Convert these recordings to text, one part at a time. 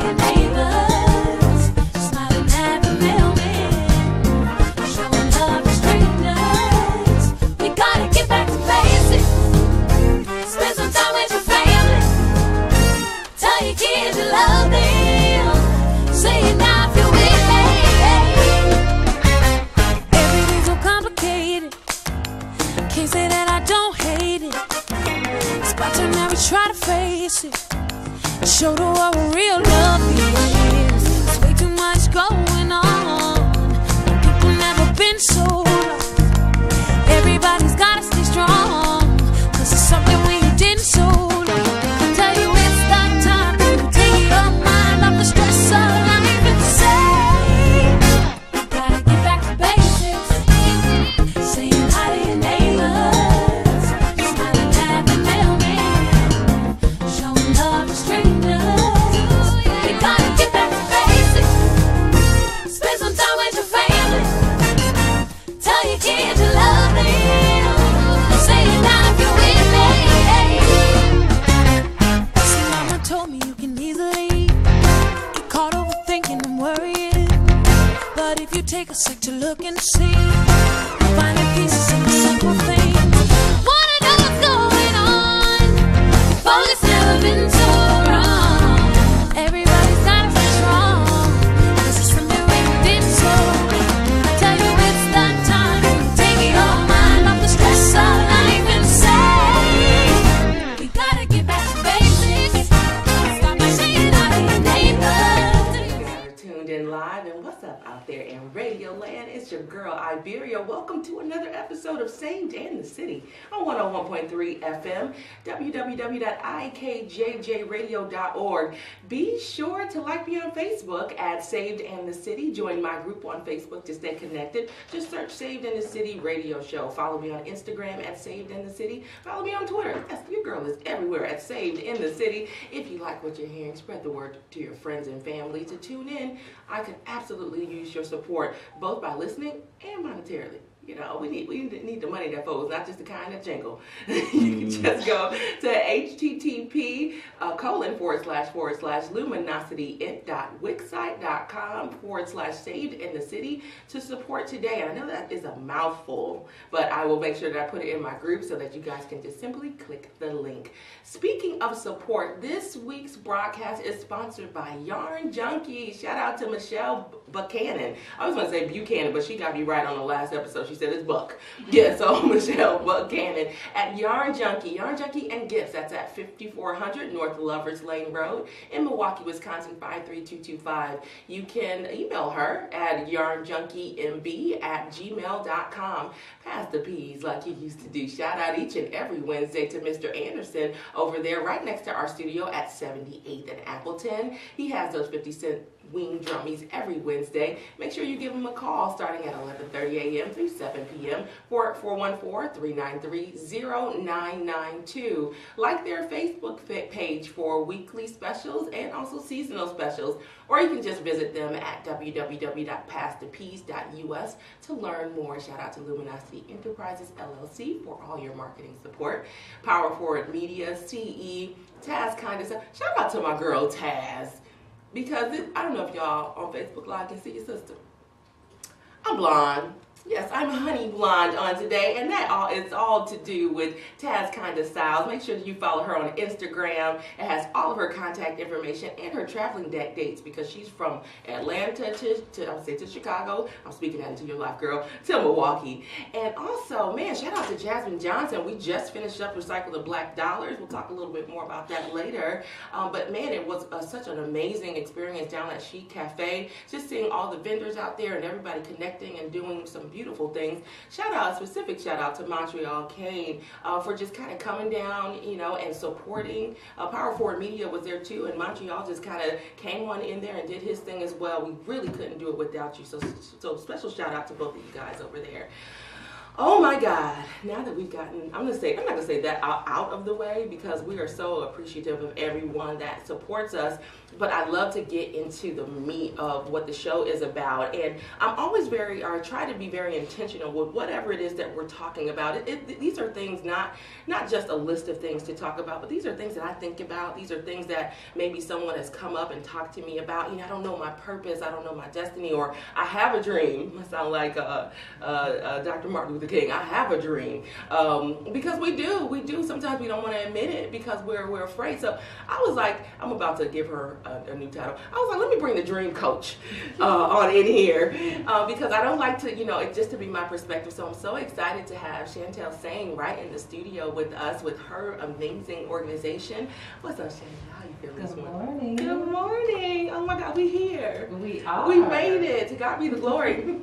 your neighbors, smiling at the mailman, showing love to strangers. We gotta get back to basics. Spend some time with your family. Tell your kids you love them. Say it now if you're with me. Everything's so complicated. Can't say that I don't hate it. It's about time now we try to face it. Show the world what real love is. There's way too much going on. People never been so lost. Everybody's gotta stay strong. Cause it's something we didn't so long. I tell you it's that time to take your mind off the stress of life and say, gotta get back to basics. Saying hi to your neighbors, smiling at the mailman, showing love to strangers. We gotta get back to basics. Spend some time with your family. Tell your kids you love them. Say it now if you're with me. See, mama told me you can easily get caught overthinking and worrying. But if you take a sec to look and see, you'll find the pieces in the simple things. Wanna know what's going on? Focus never been so wrong. Everybody's gotta stay strong. This is something we did so. I tell you it's that time to take your mind off the stress of life and say, we gotta get back to basics. Stop by saying hi to your neighbors. You guys are tuned in live, and what's up out there in Radio Land? It's your girl Iberia. Welcome to another episode of Saved in the City on 101.3 FM, www.ikjjradio.org. Be sure to like me on Facebook at Saved in the City. Join my group on Facebook to stay connected. Just search Saved in the City Radio Show. Follow me on Instagram at Saved in the City. Follow me on Twitter. Your girl is everywhere at Saved in the City. If you like what you're hearing, spread the word to your friends and family to tune in. I could absolutely use your support, both by listening and monetarily. You know, we need the money that folks, not just the kind that jingle. You can just go to http://luminosityinc.wixsite.com/saved in the city to support today. And I know that is a mouthful, but I will make sure that I put it in my group so that you guys can just simply click the link. Speaking of support, this week's broadcast is sponsored by Yarn Junkie. Shout out to Michelle Buchanan. I was going to say Buchanan, but she got me right on the last episode. She said it's Buck. Yeah, so Michelle Buchanan at Yarn Junkie and Gifts. That's at 5400 North Lovers Lane Road in Milwaukee, Wisconsin 53225. You can email her at yarnjunkiemb@gmail.com. Pass the peas like you used to do. Shout out each and every Wednesday to Mr. Anderson over there right next to our studio at 78th and Appleton. He has those 50-cent wing drummies every Wednesday. Make sure you give him a call starting at 11:30 a.m. through 7 p.m. for 414-393-0992. Like their Facebook page for weekly specials and also seasonal specials, or you can just visit them at www.passthepeas.us to learn more. Shout out to Luminosity Enterprises LLC for all your marketing support. Power Forward Media, CE, Taz kind of stuff. Shout out to my girl Taz. Because I don't know if y'all on Facebook Live can see your sister. I'm blonde. Yes, I'm honey blonde on today, and that is all to do with Taz Kinda Styles. Make sure that you follow her on Instagram. It has all of her contact information and her traveling dates because she's from Atlanta to Chicago. I'm speaking that into your life, girl, to Milwaukee. And also, man, shout out to Jasmine Johnson. We just finished up Recycle the Black Dollars. We'll talk a little bit more about that later. But man, it was such an amazing experience down at Chic Cafe. Just seeing all the vendors out there and everybody connecting and doing some beautiful things. Specific shout out to Montreal Kane for just kind of coming down, you know, and supporting. Power Forward Media was there too, and Montreal just kind of came on in there and did his thing as well. We really couldn't do it without you. So special shout out to both of you guys over there. Oh my God! Now that we've gotten, I'm not gonna say that out of the way because we are so appreciative of everyone that supports us. But I love to get into the meat of what the show is about, and I'm always I try to be very intentional with whatever it is that we're talking about. These are things not just a list of things to talk about, but these are things that I think about. These are things that maybe someone has come up and talked to me about. I don't know my purpose, I don't know my destiny, or I have a dream. I sound like Dr. Martin Luther King. I have a dream because we do. Sometimes we don't want to admit it because we're afraid. So I was like, I'm about to give her a new title. I was like, let me bring the dream coach on in here because I don't like to, it just to be my perspective. So I'm so excited to have Chantell Sain right in the studio with us with her amazing organization. What's up, Chantell? How you feeling this morning? Good morning. Oh my God, we here. We are. We made it. To God be the glory.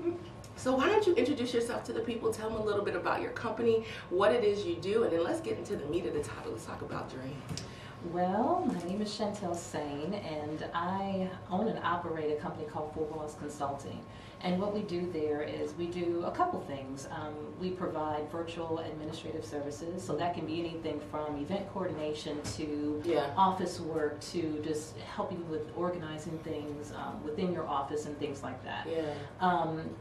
So why don't you introduce yourself to the people, tell them a little bit about your company, what it is you do, and then let's get into the meat of the topic. Let's talk about dreams. Well, my name is Chantell Sain, and I own and operate a company called Four Walls Consulting. And what we do there is we do a couple things. We provide virtual administrative services, so that can be anything from event coordination to office work to just helping with organizing things within your office and things like that.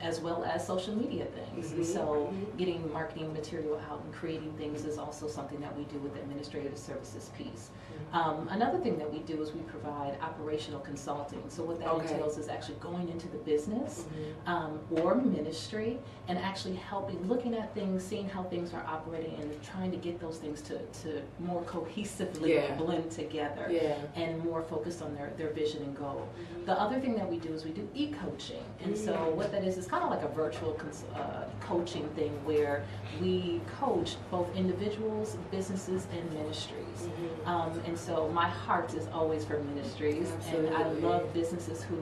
As well as social media things. And so getting marketing material out and creating things is also something that we do with the administrative services piece. Another thing that we do is we provide operational consulting. So what that entails is actually going into the business or ministry and actually looking at things, seeing how things are operating and trying to get those things to more cohesively blend together and more focused on their vision and goal. The other thing that we do is we do e-coaching. And so what that is kind of like a virtual coaching thing where we coach both individuals, businesses, and ministries. And so my heart is always for ministries. Absolutely. And I love businesses who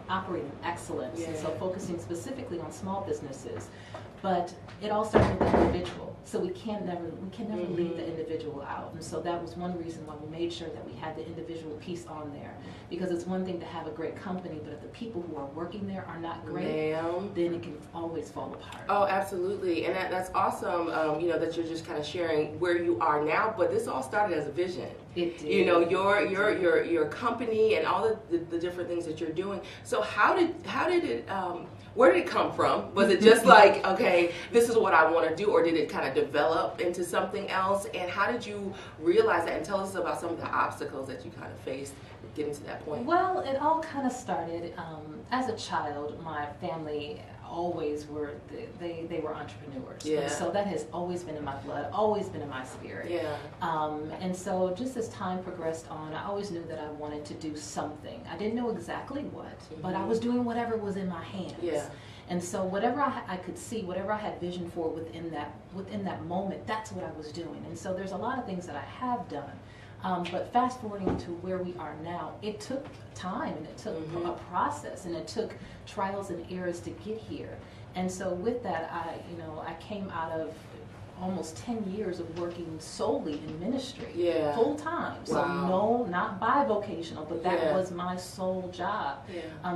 operate in excellence. And so focusing specifically on small businesses. But it all starts with the individual. So we can never leave the individual out. And so that was one reason why we made sure that we had the individual piece on there. Because it's one thing to have a great company, but if the people who are working there are not great, then it can always fall apart. Oh, absolutely. And that's awesome, that you're just kind of sharing where you are now. But this all started as a vision. It did. Your company and all the different things that you're doing. So how did it where did it come from? Was it just like, okay, this is what I want to do, or did it kind of develop into something else? And how did you realize that? And tell us about some of the obstacles that you kind of faced getting to that point. Well, it all kind of started as a child. My family always were they were entrepreneurs. And so that has always been in my blood, always been in my spirit. And so just as time progressed on, I always knew that I wanted to do something. I didn't know exactly what, but I was doing whatever was in my hands. And so whatever I could see, whatever I had vision for within that moment, that's what I was doing. And so there's a lot of things that I have done. But fast forwarding to where we are now, it took time and it took a process and it took trials and errors to get here. And so with that, I came out of almost 10 years of working solely in ministry, full time. So no, not bivocational, but that was my sole job,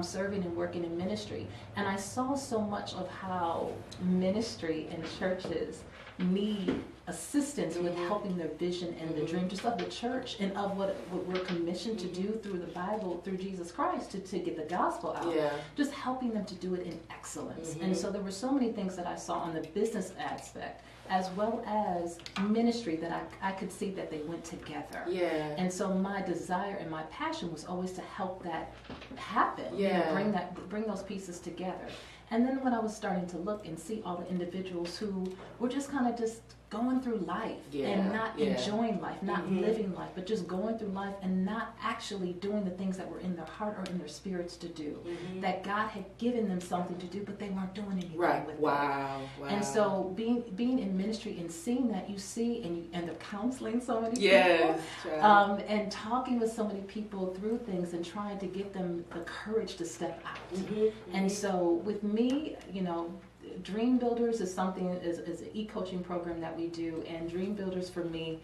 serving and working in ministry. And I saw so much of how ministry and churches need assistance with helping their vision and the dream just of the church and of what we're commissioned to do through the Bible, through Jesus Christ, to get the gospel out. Just helping them to do it in excellence. And so there were so many things that I saw on the business aspect as well as ministry that I could see that they went together. And so my desire and my passion was always to help that happen. Bring those pieces together. And then when I was starting to look and see all the individuals who were just kind of just going through life and not enjoying life, not living life, but just going through life and not actually doing the things that were in their heart or in their spirits to do. That God had given them something to do, but they weren't doing anything with it. And so being in ministry and seeing that, you see, and you end up counseling so many people, and talking with so many people through things and trying to get them the courage to step out. And so with me, Dream Builders is is an e-coaching program that we do, and Dream Builders for me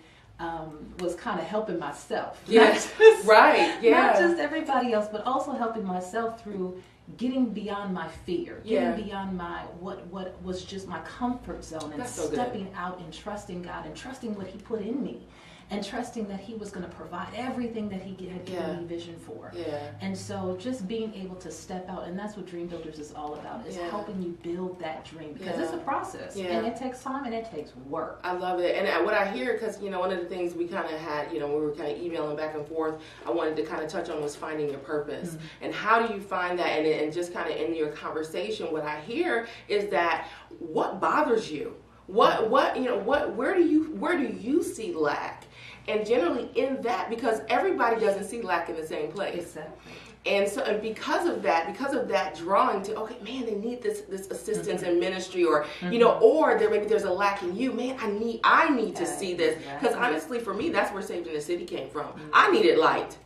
was kind of helping myself. Not just everybody else, but also helping myself through getting beyond my fear, Yeah. getting beyond my what was just my comfort zone, and That's so good. stepping out and trusting God and trusting what He put in me, and trusting that He was going to provide everything that He had given me vision for. Yeah. And so just being able to step out, and that's what Dream Builders is all about, is helping you build that dream, because it's a process, and it takes time and it takes work. I love it. And what I hear, because, you know, one of the things we kind of had, you know, we were kind of emailing back and forth, I wanted to kind of touch on was finding your purpose. And how do you find that? And just kind of in your conversation, what I hear is that what bothers you? What you know, where do you see lack? And generally in that, because everybody doesn't see lack in the same place. Exactly. And so, and because of that drawing to, okay, man, they need this assistance in ministry, or you know, or maybe there's a lack in you, man. I need to see this, because honestly, for me, that's where Saved in the City came from. I needed light.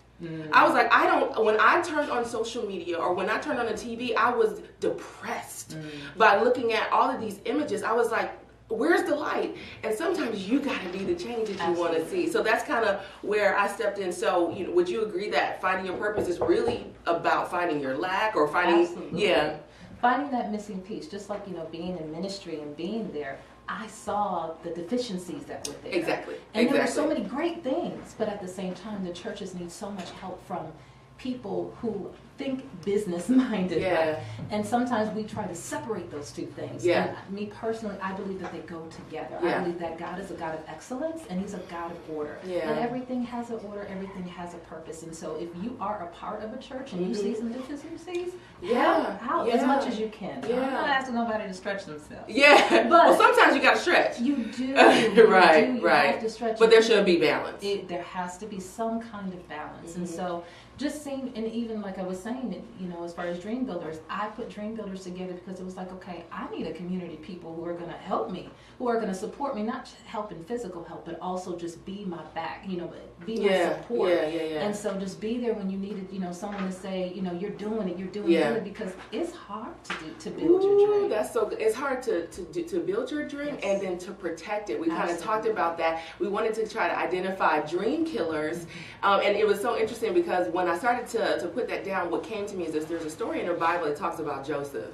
I was like, when I turned on social media or when I turned on the TV, I was depressed by looking at all of these images. I was like, where's the light? And sometimes you got to be the change that you want to see. So that's kind of where I stepped in. So, you know, would you agree that finding your purpose is really about finding your lack, or finding, finding that missing piece? Just like, you know, being in ministry and being there, I saw the deficiencies that were there. Exactly. And there were so many great things, but at the same time, the churches need so much help from people who think business-minded, right? And sometimes we try to separate those two things. And me personally, I believe that they go together. I believe that God is a God of excellence, and He's a God of order. And everything has an order, everything has a purpose. And so if you are a part of a church and you see some deficiencies, help out as much as you can. I'm not asking nobody to stretch themselves. But well, sometimes you got to stretch. You do. You have to stretch. But there should be balance. There has to be some kind of balance. And so just seeing, and even like I was saying, you know, as far as Dream Builders, I put Dream Builders together because it was like, okay, I need a community of people who are going to help me, who are going to support me, not help in physical help, but also just be my back, you know, be my support. And so just be there when you needed, you know, someone to say, you know, you're doing good, because it's hard to build your dream. That's so good. It's hard to build your dream and then to protect it. We kind of talked about that. We wanted to try to identify dream killers, and it was so interesting because when I started to put that down, what came to me is this: there's a story in the Bible that talks about Joseph,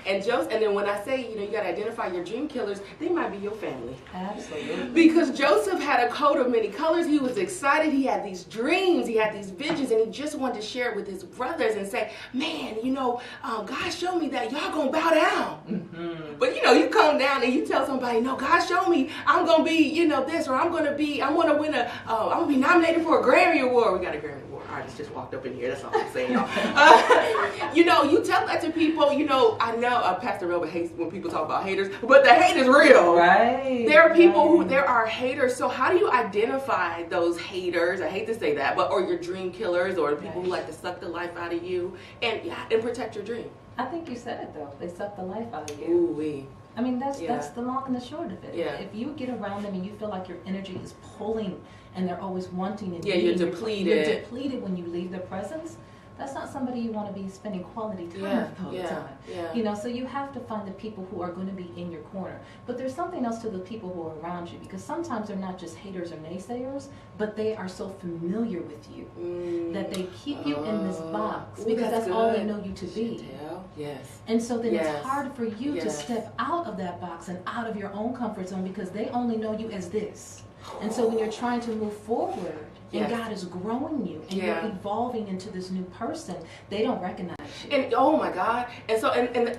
and then when I say, you know, you got to identify your dream killers, they might be your family. Absolutely. Because Joseph had a coat of many colors. He was excited. He had these dreams. He had these visions, and he just wanted to share it with his brothers and say, man, you know, God showed me that y'all gonna bow down. But you know, you come down and you tell somebody, no, God showed me I'm gonna be, you know, this, or I'm gonna win I'm gonna be nominated for a Grammy Award. We got a Grammy Award artist just walked up in here. That's all I'm saying, y'all. You know, you tell that to people. You know, I know Pastor Melba hates when people talk about haters, but the hate is real. Right. There are people there are haters. So how do you identify those haters? I hate to say that, or your dream killers, or the people who like to suck the life out of you, and protect your dream? I think you said it though. They suck the life out of you. Ooh-wee. I mean, that's the long and the short of it. Yeah. If you get around them and you feel like your energy is pulling and they're always wanting and you're depleted. You're depleted when you leave their presence. That's not somebody you want to be spending quality time with all the time. You know, so you have to find the people who are going to be in your corner. But there's something else to the people who are around you, because sometimes they're not just haters or naysayers, but they are so familiar with you that they keep you in this box because that's all they know you to be. Chantell. Yes. And so then it's hard for you to step out of that box and out of your own comfort zone, because they only know you as this. And so when you're trying to move forward, and God is growing you, and you're evolving into this new person, they don't recognize you. And oh my God. And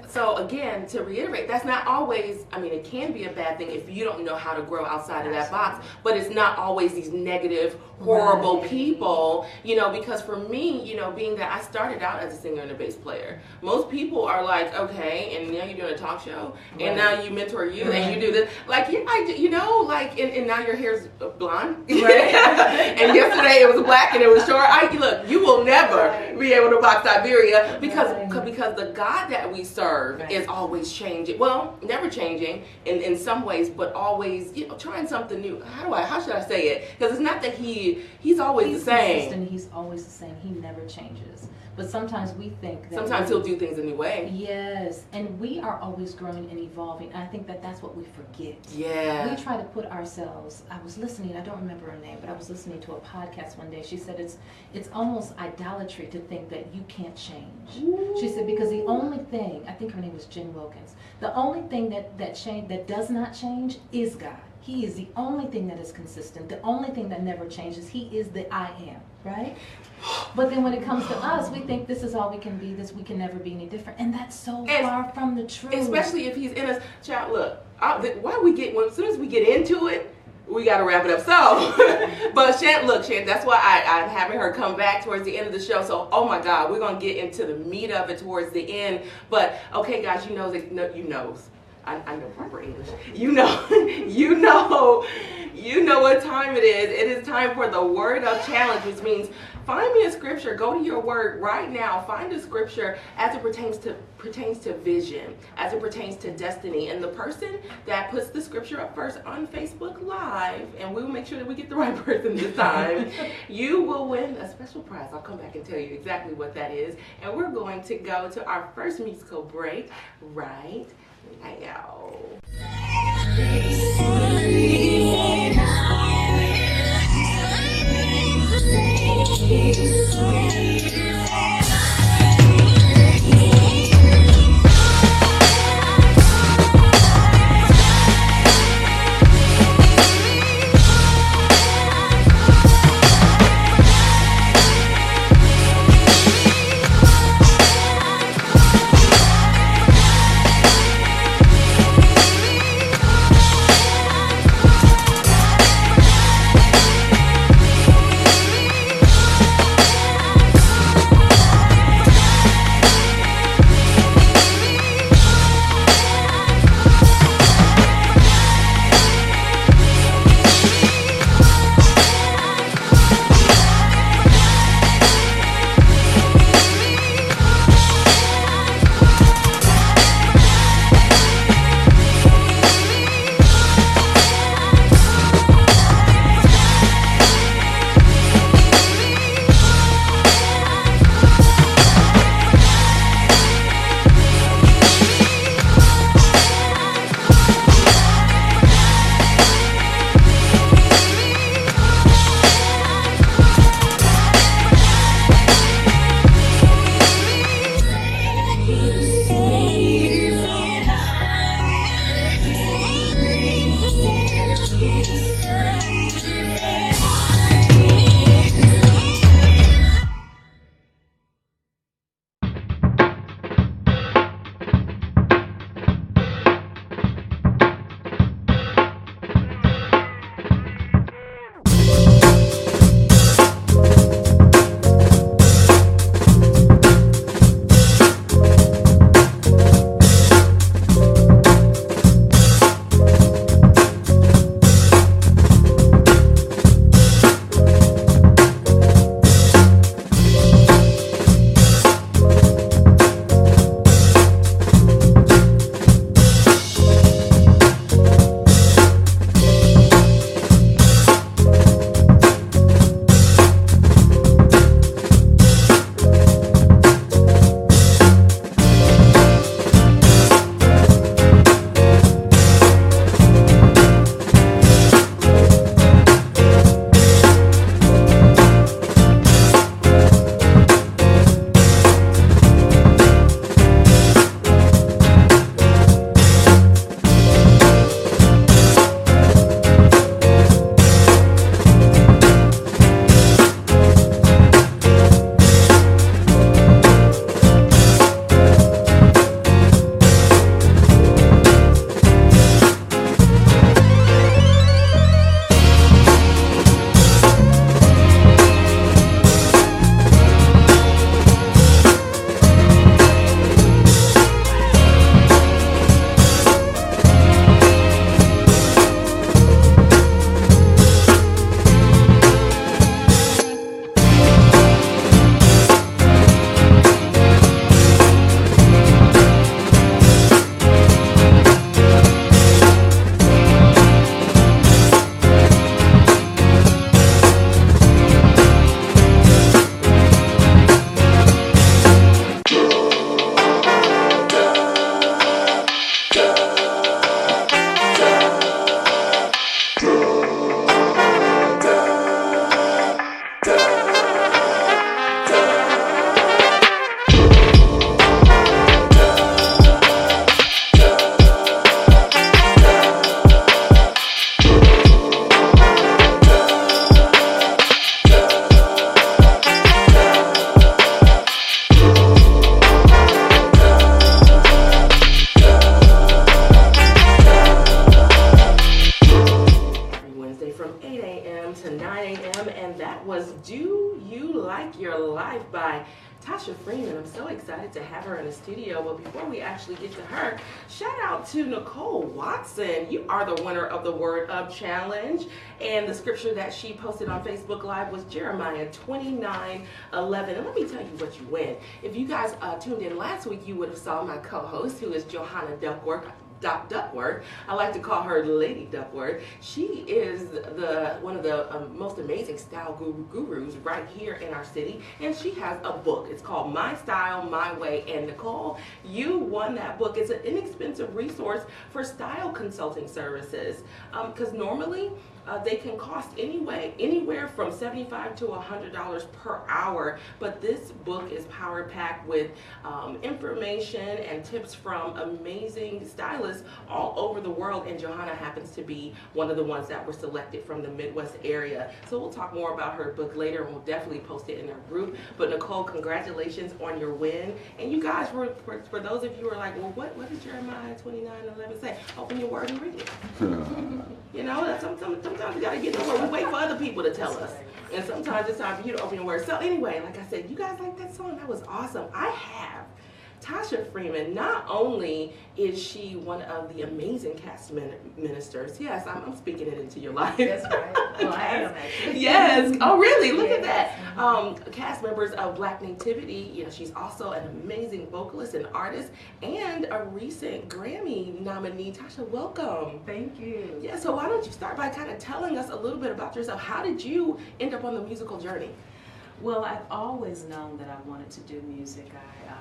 so again, to reiterate, that's not always, I mean, it can be a bad thing if you don't know how to grow outside of that box, but it's not always these negative, horrible people, you know, because for me, you know, being that I started out as a singer and a bass player, most people are like, okay, and now you're doing a talk show, and now you mentor you, and you do this, like, you know, like, and now your hair's blonde, and yesterday it was black and it was short. Look, you will never be able to box Iberia because the God that we serve is always changing. Well, never changing in some ways, but always, you know, trying something new. How should I say it? Because it's not that he's always the same. Consistent. He's always the same. He never changes. But sometimes we think that sometimes he'll do things a new way. Yes, and we are always growing and evolving. And I think that that's what we forget. Yeah. We try to put ourselves. I was listening. I don't remember her name, but I was listening to a podcast one day. She said it's almost idolatry to think something that you can't change. She said, because the only thing, I think her name was Jen Wilkins, the only thing that does not change is God. He is the only thing that is consistent, the only thing that never changes. He is the I am, right? But then when it comes to us, we think this is all we can be, this we can never be any different. And that's so far from the truth. Especially if he's in us. Child, look, why we get, as soon as we get into it, we got to wrap it up. So, but Chant, that's why I'm having her come back towards the end of the show. So, oh my God, we're going to get into the meat of it towards the end. But, okay, guys, you know I know proper English. You know what time it is. It is time for the Word Up Challenge, which means find me a scripture. Go to your word right now. Find a scripture as it pertains to vision, as it pertains to destiny. And the person that puts the scripture up first on Facebook Live, and we will make sure that we get the right person this time, you will win a special prize. I'll come back and tell you exactly what that is. And we're going to go to our first musical break right now. Life by Tosha Freeman. I'm so excited to have her in the studio. But before we actually get to her, shout out to Nicole Watson. You are the winner of the Word Up Challenge. And the scripture that she posted on Facebook Live was Jeremiah 29:11. And let me tell you what you win. If you guys tuned in last week, you would have saw my co-host, who is Johanna Duckworth. Duckworth. I like to call her Lady Duckworth. She is one of the most amazing style gurus right here in our city, and she has a book. It's called My Style, My Way. And Nicole, you won that book. It's an inexpensive resource for style consulting services, because normally they can cost anywhere from $75 to $100 per hour, but this book is power packed with information and tips from amazing stylists all over the world, and Johanna happens to be one of the ones that were selected from the Midwest area. So we'll talk more about her book later, and we'll definitely post it in our group. But Nicole, congratulations on your win. And you guys, for those of you who are like, well, what does Jeremiah 29:11 say? Open your word and read it. You know, sometimes we gotta get in the word. We wait for other people to tell us. And sometimes it's time for you to open your word. So anyway, like I said, you guys like that song? That was awesome. I have Tosha Freeman. Not only is she one of the amazing cast ministers, yes, I'm speaking it into your life. That's right. Well, I am actually. Yes. Oh, really? Look at that. Cast members of Black Nativity. You know, she's also an amazing vocalist and artist, and a recent Grammy nominee. Tosha, welcome. Thank you. Yeah. So why don't you start by kind of telling us a little bit about yourself? How did you end up on the musical journey? Well, I've always known that I wanted to do music. I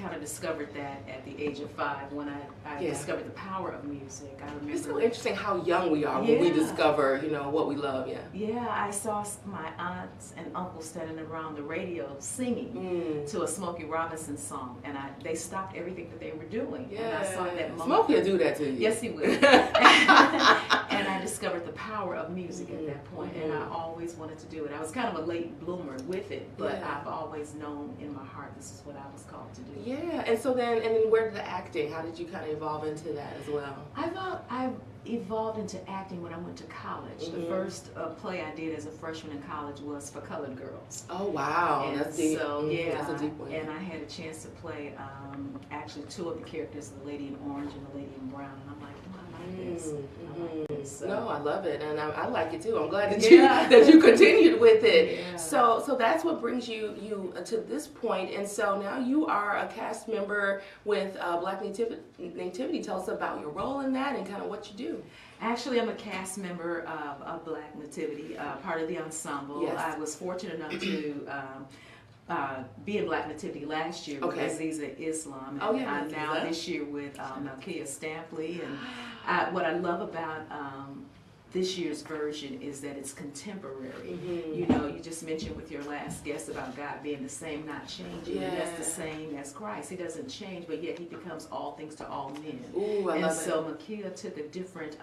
kind of discovered that at the age of 5 when I discovered the power of music. I remember. It's so interesting how young we are when we discover, you know, what we love. Yeah. Yeah, I saw my aunts and uncles standing around the radio singing to a Smokey Robinson song, and they stopped everything that they were doing. Yeah. And I saw that moment. Smokey will do that to you. Yes, he will. And I discovered the power of music at that point, and I always wanted to do it. I was kind of a late bloomer with it, but I've always known in my heart this is what I was called to do. Yeah, and so then, where did the acting? How did you kind of evolve into that as well? I evolved into acting when I went to college. The first play I did as a freshman in college was for colored girls. Oh wow, and that's deep. So that's a deep one. And I had a chance to play actually 2 of the characters, the lady in orange and the lady in brown, and I'm like, I like this. I like this. So. No, I love it, and I like it too. I'm glad that you continued with it. Yeah. So that's what brings you to this point, and so now you are a cast member with Black Nativity. Tell us about your role in that and kind of what you do. Actually, I'm a cast member of Black Nativity, part of the ensemble. Yes. I was fortunate enough to be in Black Nativity last year with Aziza Islam, and now this year with Malkia Stampley. And what I love about this year's version is that it's contemporary. You know, you just mentioned with your last guest about God being the same, not changing. And that's the same as Christ. He doesn't change, but yet he becomes all things to all men. Ooh, I love it. So Malkia took a different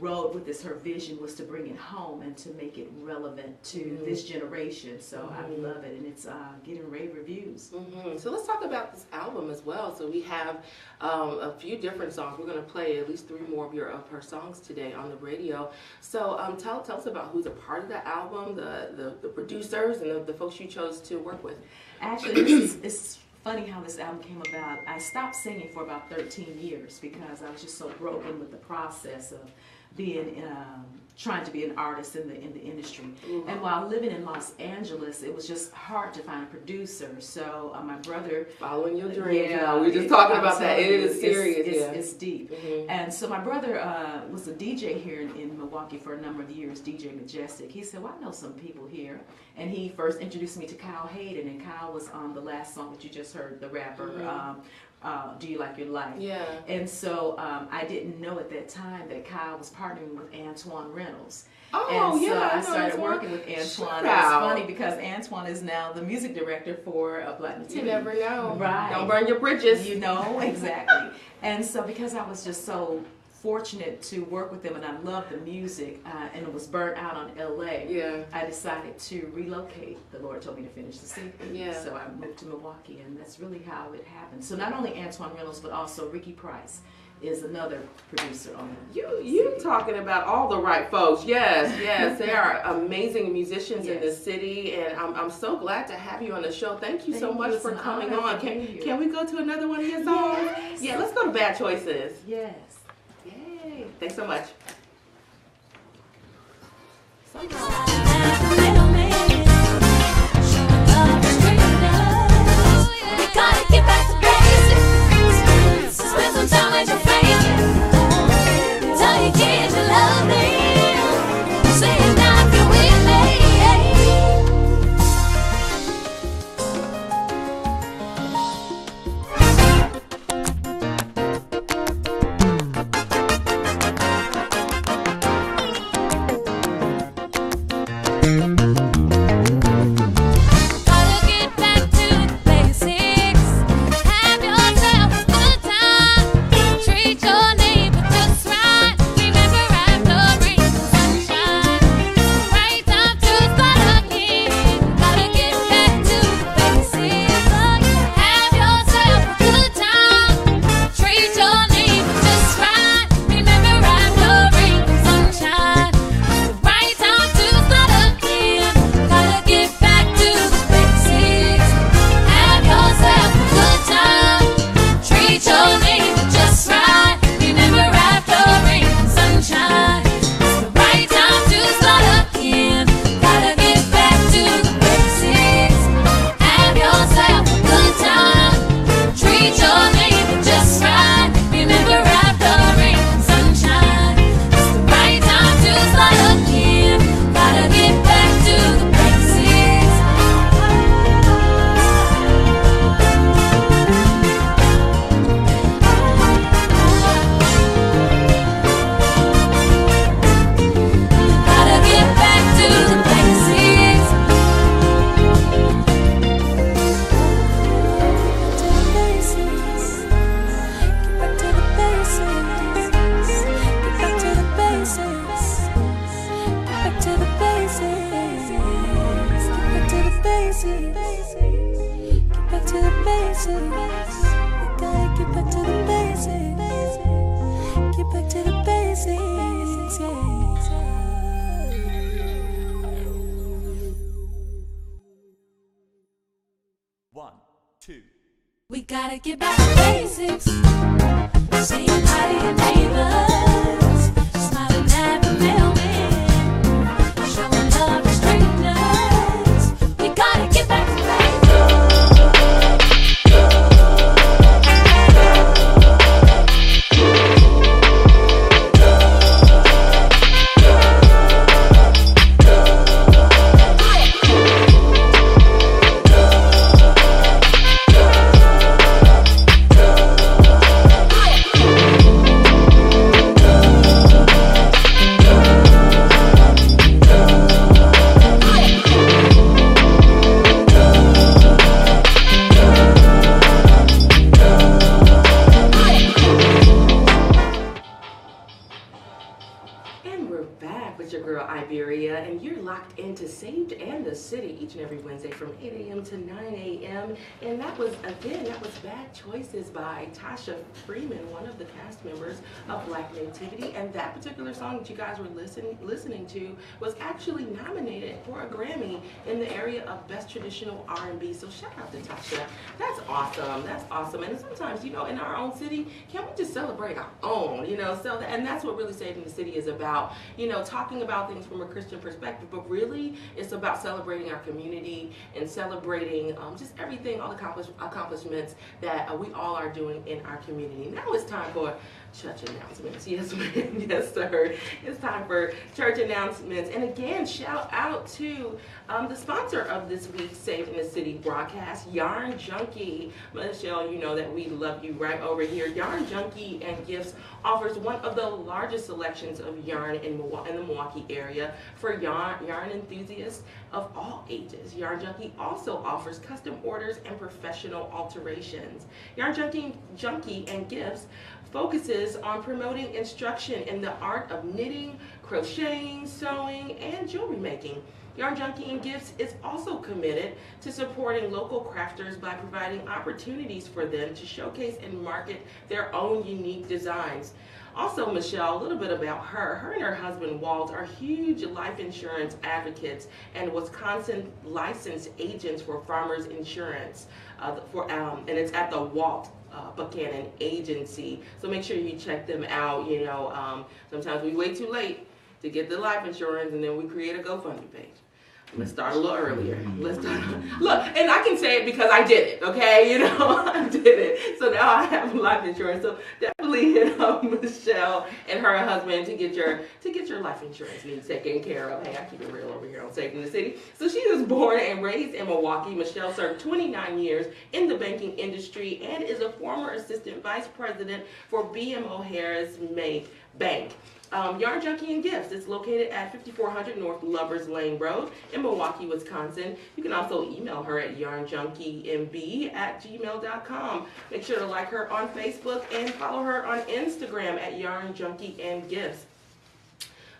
road with this. Her vision was to bring it home and to make it relevant to this generation. So I love it, and it's getting rave reviews. So let's talk about this album as well. So we have a few different songs. We're going to play at least 3 more of her songs today on the radio. So tell us about who's a part of the album, the producers, and the folks you chose to work with. Actually, it's funny how this album came about. I stopped singing for about 13 years because I was just so broken with the process of being trying to be an artist in the industry. And while living in Los Angeles, it was just hard to find a producer. So my brother, following your dreams. Yeah, we were just talking about that. It is serious. It's deep. And so my brother was a DJ here in Milwaukee for a number of years, DJ Majestic. He said, well, I know some people here. And he first introduced me to Kyle Hayden, and Kyle was on the last song that you just heard, the rapper, Do You Like Your Life? Yeah. And so I didn't know at that time that Kyle was partnering with Antoine Reynolds. Oh, and so I started working with Antoine. It's funny because Antoine is now the music director for Black Nativity. You never know. Right. Don't burn your bridges. You know, exactly. And so because I was just so fortunate to work with them, and I loved the music, and it was burnt out on LA. I decided to relocate. The Lord told me to finish the sequel. So I moved to Milwaukee, and that's really how it happened. So not only Antoine Reynolds, but also Ricky Price is another producer on the You talking about all the right folks. Yes. They are amazing musicians in this city, and I'm so glad to have you on the show. Thank you so much for coming on. Can we go to another one of your songs? Yes. Yeah, let's go to Bad Choices. Yes. Yay. Thanks so much. Gotta get back to basics. Spend some time with your favorite. Tell your kids you love them. Say it now if you're with me. We gotta get back to basics. Saying hi to your neighbors, smiling at the mailman, showing love to strangers. We gotta get back to Iberia, and you're locked into Saved and the City each and every Wednesday from 8 a.m. to 9 a.m. And that was Bad Choices by Tosha Freeman, one of the cast members of Black Nativity. And that particular song that you guys were listening to was actually nominated for a Grammy in the area of Best Traditional R&B. So shout out to Tosha. That's awesome. That's awesome. And sometimes, in our own city, can we just celebrate our own? And that's what really Saved in the City is about. Talking about things from a Christian perspective, but really it's about celebrating our community and celebrating just everything, all the accomplishments that we all are doing in our community. Now it's time for church announcements. Yes, ma'am. Yes, sir. It's time for church announcements. And again, shout out to the sponsor of this week's Saved in the City broadcast, Yarn Junkie. Michelle, you know that we love you right over here. Yarn Junkie and Gifts offers one of the largest selections of yarn in the Milwaukee area for yarn enthusiasts of all ages. Yarn Junkie also offers custom orders and professional alterations. Yarn Junkie and Gifts focuses on promoting instruction in the art of knitting, crocheting, sewing, and jewelry making. Yarn Junkie and Gifts is also committed to supporting local crafters by providing opportunities for them to showcase and market their own unique designs. Also, Michelle, a little bit about her. Her and her husband, Walt, are huge life insurance advocates and Wisconsin licensed agents for Farmers Insurance. And it's at the Walt Buchanan Agency. So make sure you check them out. You know, sometimes we wait too late to get the life insurance, and then we create a GoFundMe page. Let's start a little earlier. Let's start. Look, and I can say it because I did it, okay? You know, I did it. So now I have life insurance. So definitely hit up Michelle and her husband to get your life insurance needs taken care of. Hey, I keep it real over here on Saving the City. So she was born and raised in Milwaukee. Michelle served 29 years in the banking industry and is a former assistant vice president for BMO Harris Bank. Yarn Junkie and Gifts is located at 5400 North Lovers Lane Road in Milwaukee, Wisconsin. You can also email her at yarnjunkiemb@gmail.com. Make sure to like her on Facebook and follow her on Instagram at Yarn Junkie and Gifts.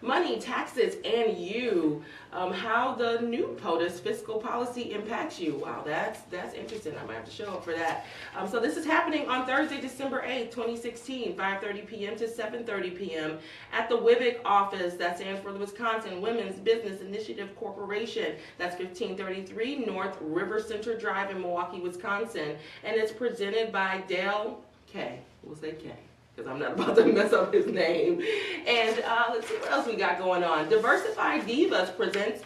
Money, taxes, and you. How the new POTUS fiscal policy impacts you. Wow, that's interesting. I might have to show up for that. So this is happening on Thursday, December 8th, 2016, 5:30 p.m. to 7:30 p.m. at the WIBIC office. That stands for the Wisconsin Women's Business Initiative Corporation. That's 1533 North River Center Drive in Milwaukee, Wisconsin. And it's presented by Dale K. We'll say K, because I'm not about to mess up his name. And let's see what else we got going on. Diversified Divas presents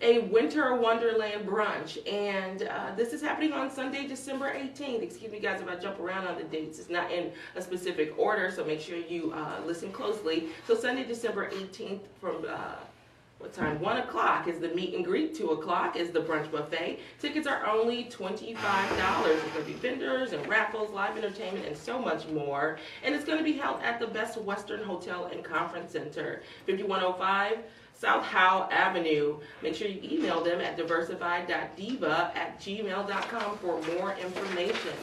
a Winter Wonderland brunch, and this is happening on Sunday, December 18th. Excuse me, guys, if I jump around on the dates. It's not in a specific order, so make sure you listen closely. So Sunday, December 18th from what time? 1 o'clock is the meet and greet. 2 o'clock is the brunch buffet. Tickets are only $25. There's going to be vendors and raffles, live entertainment, and so much more. And it's going to be held at the Best Western Hotel and Conference Center, 5105 South Howell Avenue. Make sure you email them at diversified.diva@gmail.com for more information.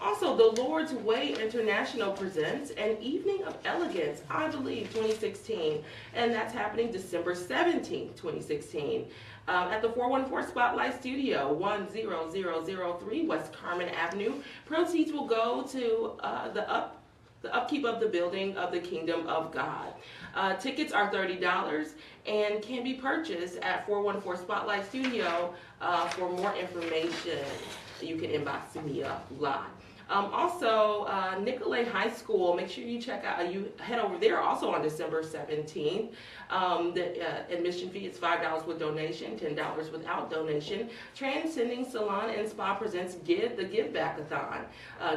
Also, the Lord's Way International presents an Evening of Elegance, I believe, 2016. And that's happening December 17th, 2016. At the 414 Spotlight Studio, 10003 West Carmen Avenue. Proceeds will go to the upkeep of the building of the Kingdom of God. Tickets are $30 and can be purchased at 414 Spotlight Studio. For more information, you can inbox me a lot. Also, Nicolay High School, make sure you check out, you head over there also on December 17th. The admission fee is $5 with donation, $10 without donation. Transcending Salon and Spa presents the Give Back-a-thon.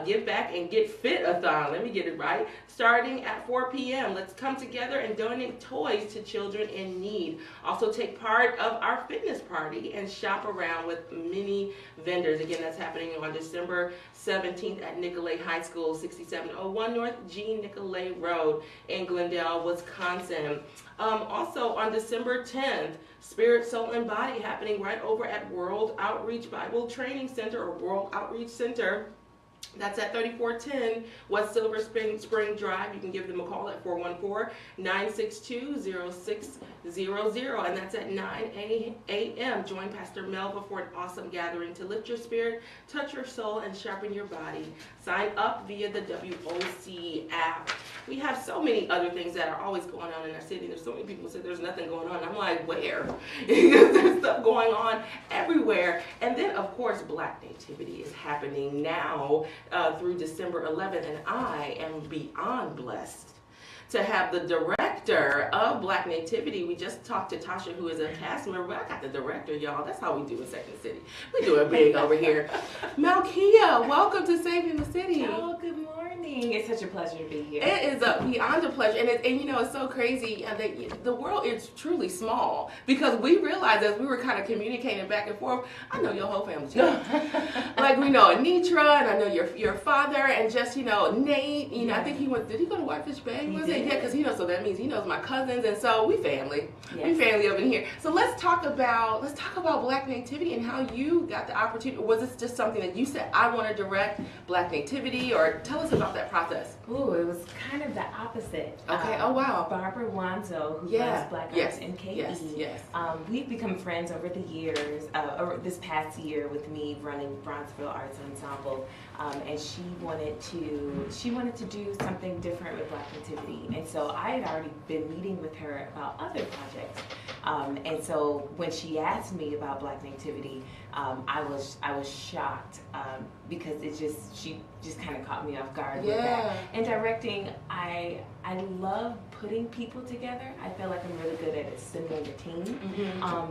Give Back and Get Fit-a-thon, let me get it right. Starting at 4 p.m. Let's come together and donate toys to children in need. Also take part of our fitness party and shop around with many vendors. Again, that's happening on December 17th at Nicolay High School, 6701 North G. Nicolay Road in Glendale, Wisconsin. Also on December 10th, Spirit, Soul, and Body happening right over at World Outreach Bible Training Center or World Outreach Center. That's at 3410 West Silver Spring Drive. You can give them a call at 414-962-0600, and that's at 9 a.m. Join Pastor Melva for an awesome gathering to lift your spirit, touch your soul, and sharpen your body. Sign up via the WOC app. We have so many other things that are always going on in our city. There's so many people who say there's nothing going on. I'm like, where? There's stuff going on everywhere. And then, of course, Black Nativity is happening now through December 11th, and I am beyond blessed to have the director of Black Nativity. We just talked to Tosha, who is a cast member, but I got the director, y'all. That's how we do in Second City. We do it big over here. Malkia, welcome to Saving the City. Oh, good morning. It's such a pleasure to be here. It is beyond a pleasure, and you know, it's so crazy that the world is truly small, because we realized as we were kind of communicating back and forth, I know your whole family's here. like we know Anitra, and I know your father, and just Nate. I think he went. Did he go to Whitefish Bay? Was it? Yeah, because so that means he knows my cousins, and so we family. Yes. We family over here. So let's talk about Black Nativity and how you got the opportunity. Was this just something that you said I want to direct Black Nativity, or tell us about that process? Ooh, it was kind of the opposite. Okay. Oh wow. Barbara Wanzo, who runs Black Arts MKE. Yes. We've become friends over the years. Or this past year with me running Bronzeville Arts Ensemble, and she wanted to do something different with Black Nativity, and so I had already been meeting with her about other projects, and so when she asked me about Black Nativity, I was shocked because she just kind of caught me off guard with that. And directing, I love putting people together. I feel like I'm really good at assembling a team,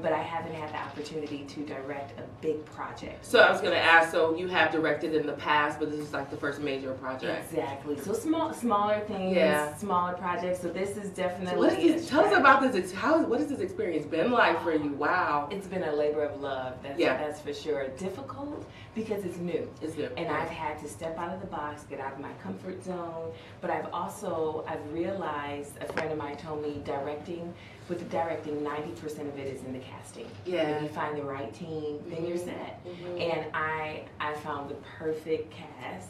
but I haven't had the opportunity to direct a big project. So I was going to ask, so you have directed in the past, but this is like the first major project. Exactly. So smaller things, smaller projects. So this is definitely. So tell us about this. What has this experience been like for you? Wow. It's been a labor of love. That's for sure. Difficult because it's new. And I've had to step out of the box, get out of my comfort zone. But I've realized, a friend of mine told me, directing, 90% of it is in the casting. If you find the right team, then you're set. And I found the perfect cast,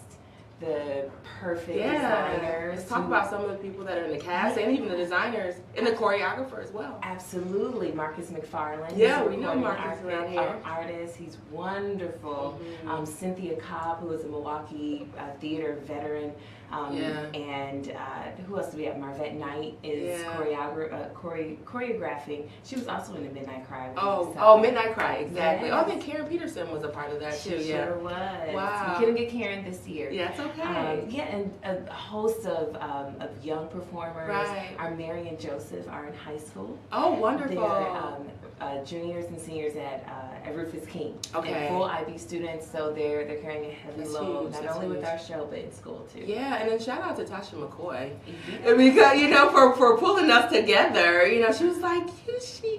the perfect designers. Let's talk about some of the people that are in the cast and even the designers and the choreographer as well. Absolutely. Marcus McFarland. Yeah, we know Marcus around here. Artist. He's wonderful. Cynthia Cobb, who is a Milwaukee theater veteran. And who else do we have? Marvette Knight is choreographing. She was also in the Midnight Cry. Midnight Cry, exactly. I think Karen Peterson was a part of that too. She sure was. Wow. We couldn't get Karen this year. Yeah, it's okay. And a host of young performers. Right. Our Mary and Joseph are in high school. Oh, wonderful. They're juniors and seniors at Rufus King. Okay. And full IB students, so they're carrying a heavy load, not only with our show, but in school too. Yeah, and then shout out to Tasha McCoy. Because, for pulling us together. She was like,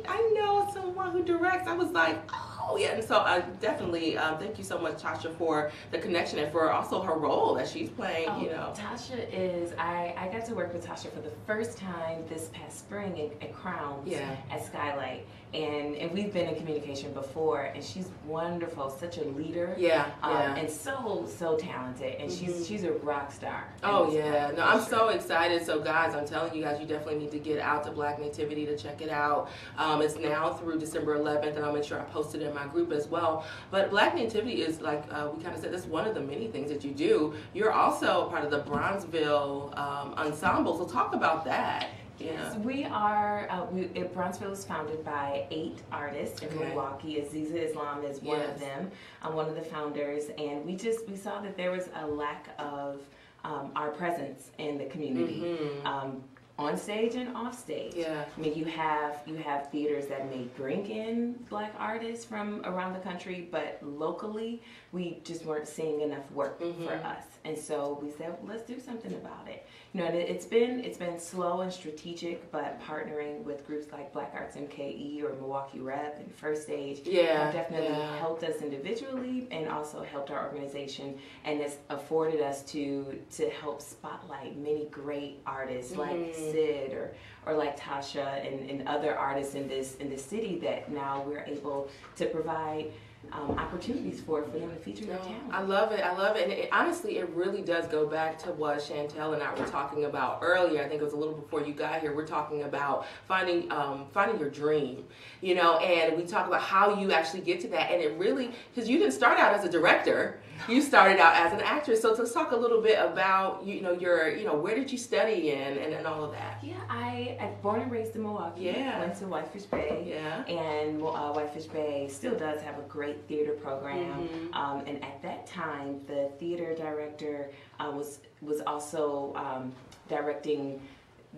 I know someone who directs. I was like, oh, yeah. And so I definitely thank you so much, Tasha, for the connection and for also her role that she's playing, Tasha is, I got to work with Tasha for the first time this past spring at Crowns at Skylight. And we've been in communication before, and she's wonderful, such a leader, and so talented, and she's a rock star. Oh yeah, no, I'm so excited. So guys, I'm telling you guys, you definitely need to get out to Black Nativity to check it out. It's now through December 11th, and I'll make sure I post it in my group as well. But Black Nativity is like we kind of said, that's one of the many things that you do. You're also part of the Bronzeville ensemble. So talk about that. Yes, we are. Bronzeville is founded by 8 artists in Milwaukee. Aziza Islam is one of them. I'm one of the founders, and we saw that there was a lack of our presence in the community. On stage and off stage. I mean, you have theaters that may bring in Black artists from around the country, but locally we just weren't seeing enough work for us. And so we said, let's do something about it. And it's been slow and strategic, but partnering with groups like Black Arts MKE or Milwaukee Rep and First Stage have definitely helped us individually and also helped our organization, and it's afforded us to help spotlight many great artists like Sid or like Tosha and other artists in this city that now we're able to provide opportunities for them to feature their talent. I love it. And honestly, it really does go back to what Chantell and I were talking about earlier. I think it was a little before you got here. We're talking about finding your dream, and we talk about how you actually get to that. And it really, because you didn't start out as a director, you started out as an actress. So let's talk a little bit about, where did you study and all of that? Yeah, I'm born and raised in Milwaukee. Went to Whitefish Bay. And Whitefish Bay still does have a great theater program. And at that time, the theater director was also directing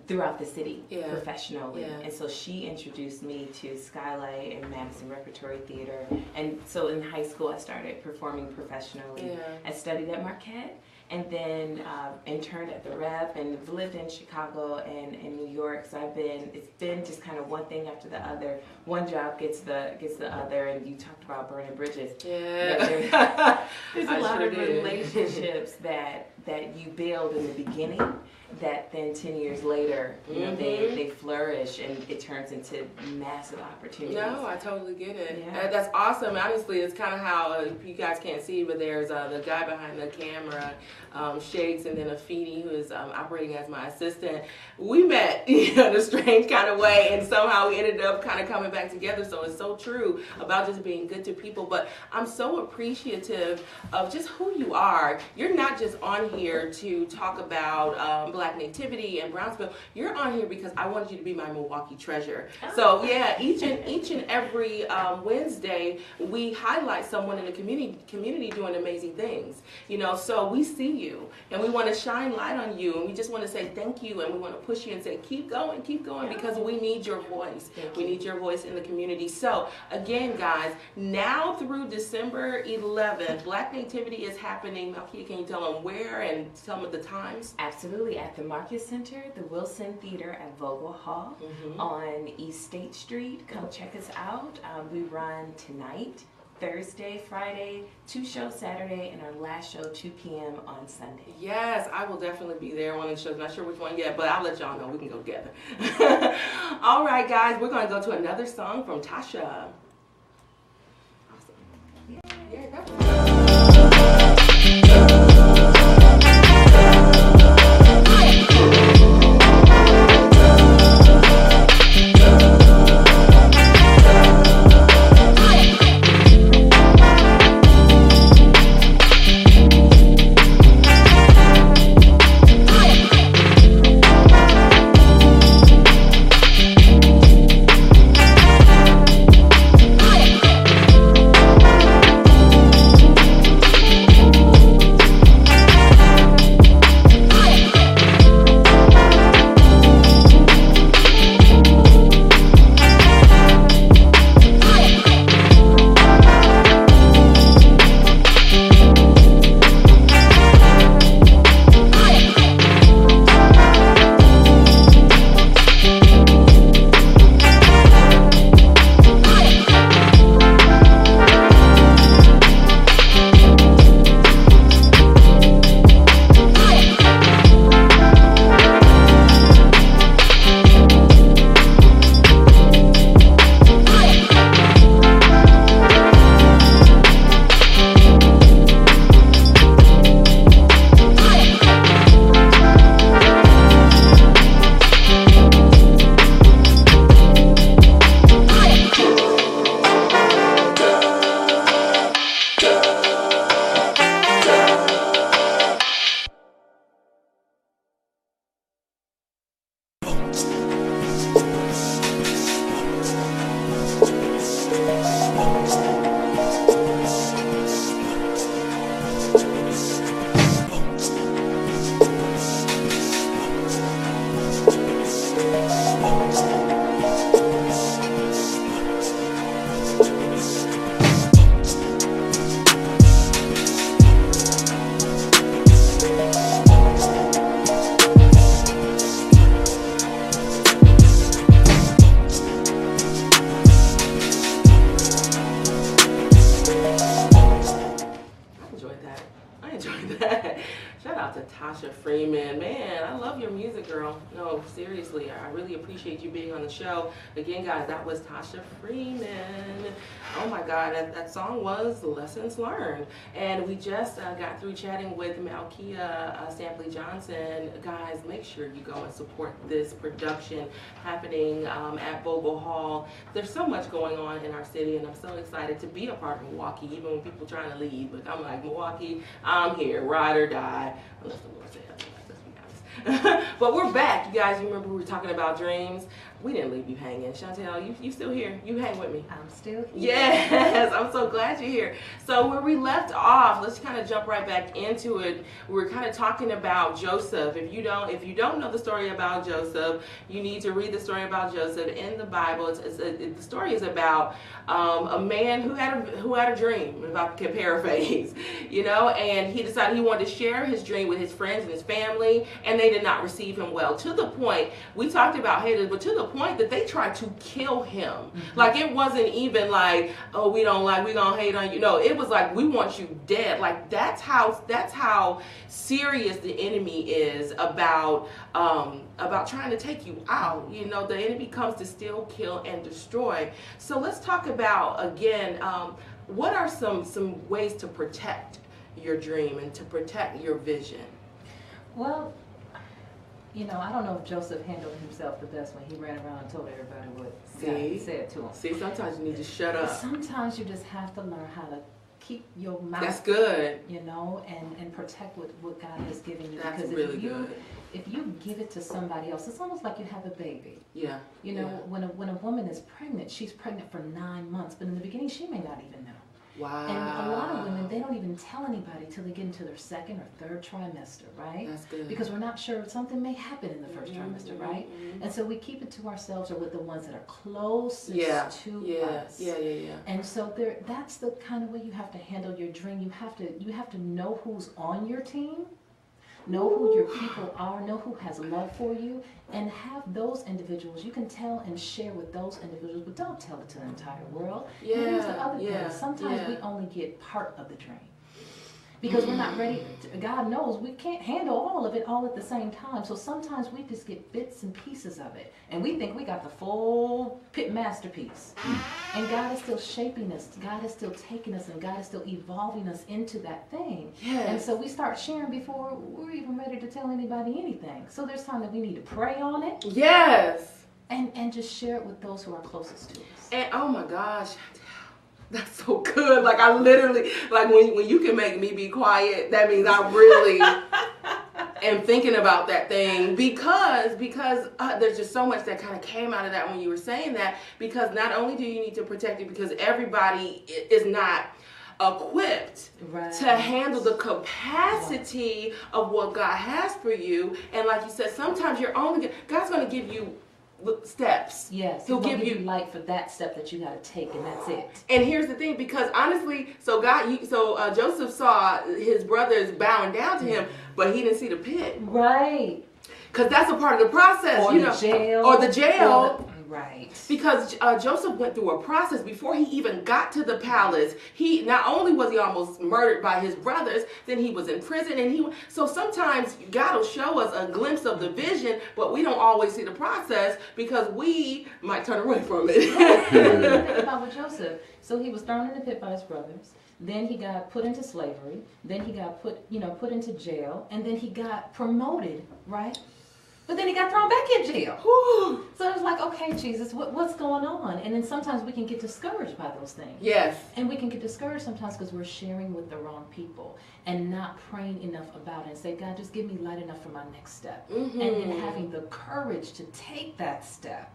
throughout the city Yeah. professionally. Yeah. And so she introduced me to Skylight and Madison Repertory Theater. And so in high school, I started performing professionally. Yeah. I studied at Marquette, and then interned at the Rep, and lived in Chicago and in New York. So it's been just kind of one thing after the other. One job gets the other, and you talked about burning bridges. Yeah. There's a lot of relationships that you build in the beginning that then 10 years later, you know, they flourish and it turns into massive opportunities. No, I totally get it. Yeah. That's awesome. Honestly, it's kind of how, you guys can't see, but there's the guy behind the camera, Shakes, and then Afeni, who is operating as my assistant. We met in a strange kind of way, and somehow we ended up kind of coming back together. So it's so true about just being good to people. But I'm so appreciative of just who you are. You're not just on here to talk about Black nativity and Brownsville. You're on here because I wanted you to be my Milwaukee treasure. So yeah, each and every Wednesday we highlight someone in the community doing amazing things. You know, so we see you and we want to shine light on you, and we just want to say thank you, and we want to push you and say keep going, because we need your voice. We need your voice in the community. So again, guys, now through December 11th, Black Nativity is happening. Malkia, can you tell them where and some of the times? Absolutely. At the Marcus Center, the Wilson Theater at Vogel Hall on East State Street. Come check us out. We run tonight, Thursday, Friday, 2 shows Saturday, and our last show 2 p.m. on Sunday. Yes, I will definitely be there. One of the shows, not sure which one yet, but I'll let y'all know. We can go together. All right, guys, we're going to go to another song from Tosha. Awesome. Yeah, that's Shout out to Tosha Freeman. Man, I love your music, girl. No, seriously, I really appreciate you being on the show. Again, guys, that was Tosha Freeman. Oh my God, that song was Lessons Learned. And we just got through chatting with Malkia Stampley Johnson. Guys, make sure you go and support this production happening at Vogel Hall. There's so much going on in our city, and I'm so excited to be a part of Milwaukee, even when people are trying to leave. But I'm like, Milwaukee, I'm here, ride or die. Unless the Lord says otherwise, let's be honest. But we're back, you guys. You remember we were talking about dreams? We didn't leave you hanging. Chantell, you still here? You hang with me? I'm still here. Yes, I'm so glad you're here. So where we left off, let's kind of jump right back into it. We were kind of talking about Joseph. If you don't know the story about Joseph, you need to read the story about Joseph in the Bible. The story is about a man who had a dream, if I can paraphrase, and he decided he wanted to share his dream with his friends and his family, and they did not receive him well. To the point, we talked about haters, but to the point that they tried to kill him. Mm-hmm. Like, it wasn't even like, oh, we gonna hate on you. No, it was like, we want you dead. Like, that's how serious the enemy is about trying to take you out. The enemy comes to steal, kill, and destroy. So let's talk about, again, what are some ways to protect your dream and to protect your vision? Well, I don't know if Joseph handled himself the best when he ran around and told everybody what God said to him. See, sometimes you need to shut up. Sometimes you just have to learn how to keep your mouth. That's good. And protect what God has given you. That's because really good. If you give it to somebody else, it's almost like you have a baby. Yeah. When a woman is pregnant, she's pregnant for 9 months, but in the beginning, she may not even know. Wow. And a lot of women, they don't even tell anybody till they get into their second or third trimester, right? That's good. Because we're not sure something may happen in the first trimester, right? Mm-hmm. And so we keep it to ourselves or with the ones that are closest to us. Yeah. And so that's the kind of way you have to handle your dream. You have to know who's on your team, know who your people are, know who has love for you, and have those individuals. You can tell and share with those individuals, but don't tell it to the entire world. Yeah. And here's the other thing. Sometimes we only get part of the dream. Because we're not ready. God knows we can't handle all of it all at the same time. So sometimes we just get bits and pieces of it. And we think we got the full masterpiece. And God is still shaping us. God is still taking us, and God is still evolving us into that thing. Yes. And so we start sharing before we're even ready to tell anybody anything. So there's time that we need to pray on it. Yes. And just share it with those who are closest to us. And oh my gosh, that's so good. Like, I literally, like, when you can make me be quiet, that means I really am thinking about that thing, because there's just so much that kind of came out of that when you were saying that, because not only do you need to protect it, because everybody is not equipped to handle the capacity of what God has for you. And like you said, sometimes God's going to give you steps. Yes, he'll give you light for that step that you got to take, and that's it. And here's the thing, because honestly, Joseph saw his brothers bowing down to him, but he didn't see the pit. Right. Because that's a part of the process, or the jail. Right. Because Joseph went through a process before he even got to the palace. He not only was he almost murdered by his brothers, then he was in prison, and so sometimes God will show us a glimpse of the vision, but we don't always see the process because we might turn away from it. Think about with Joseph. So he was thrown in the pit by his brothers. Then he got put into slavery. Then he got put into jail, and then he got promoted, right? But then he got thrown back in jail. Whew. So it was like, okay, Jesus, what's going on? And then sometimes we can get discouraged by those things. Yes. And we can get discouraged sometimes because we're sharing with the wrong people and not praying enough about it and say, God, just give me light enough for my next step. Mm-hmm. And then having the courage to take that step.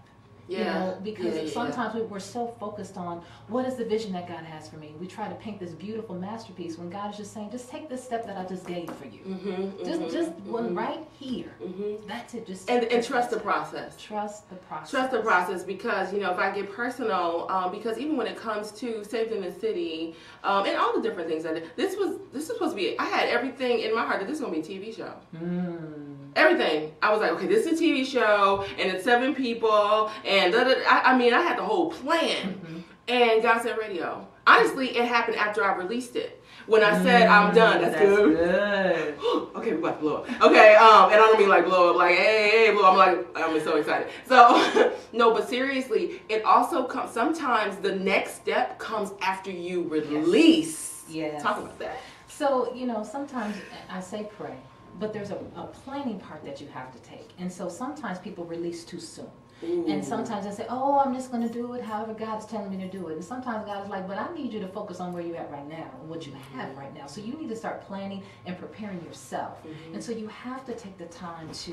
Yeah. Because sometimes we're so focused on what is the vision that God has for me. We try to paint this beautiful masterpiece when God is just saying, just take this step that I just gave for you. Mm-hmm, just one right here. Mm-hmm. That's it. Just and trust the process. Trust the process. Trust the process, because if I get personal, because even when it comes to Saved in the City, and all the different things I did, this was supposed to be. I had everything in my heart that this was gonna be a TV show. Everything. I was like, okay, this is a TV show, and it's 7 people, and I had the whole plan. Mm-hmm. And God said radio. Honestly, it happened after I released it. When I said I'm done, that's good. Okay, we're about to blow up. Okay, and I don't mean like blow up, like hey, blow up. I'm so excited. So no, but seriously, it also comes. Sometimes the next step comes after you release. Yes. Talk about that. So sometimes I say pray. But there's a planning part that you have to take. And so sometimes people release too soon. Ooh. And sometimes I say, oh, I'm just going to do it however God is telling me to do it. And sometimes God is like, but I need you to focus on where you're at right now and what you have right now. So you need to start planning and preparing yourself. And so you have to take the time to